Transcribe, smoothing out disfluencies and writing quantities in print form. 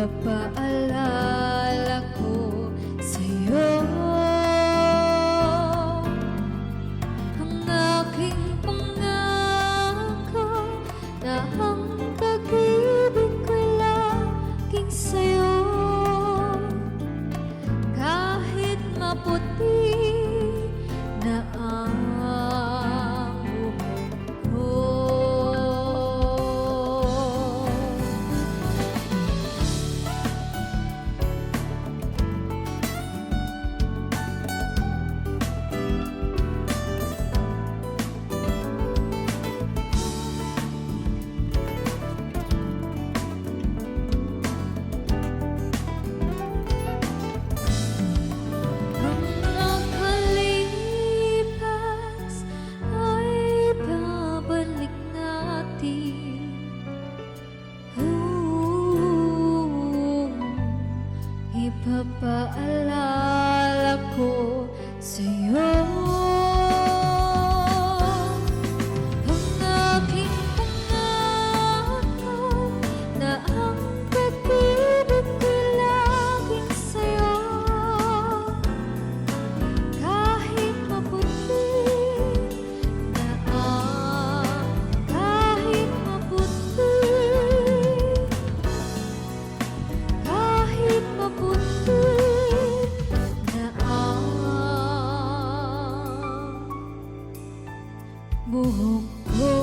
Ipapaalala ko sa'yo ang aking pangako na ang pag-ibig ko'y laging sa'yo. Kahit maputi na ang buhok ko, ipapaalala ko sa'yo ang aking pangako na ang pag-ibig ko'y laging sa'yo. Kahit maputi na kahit maputi na ang buhok ko.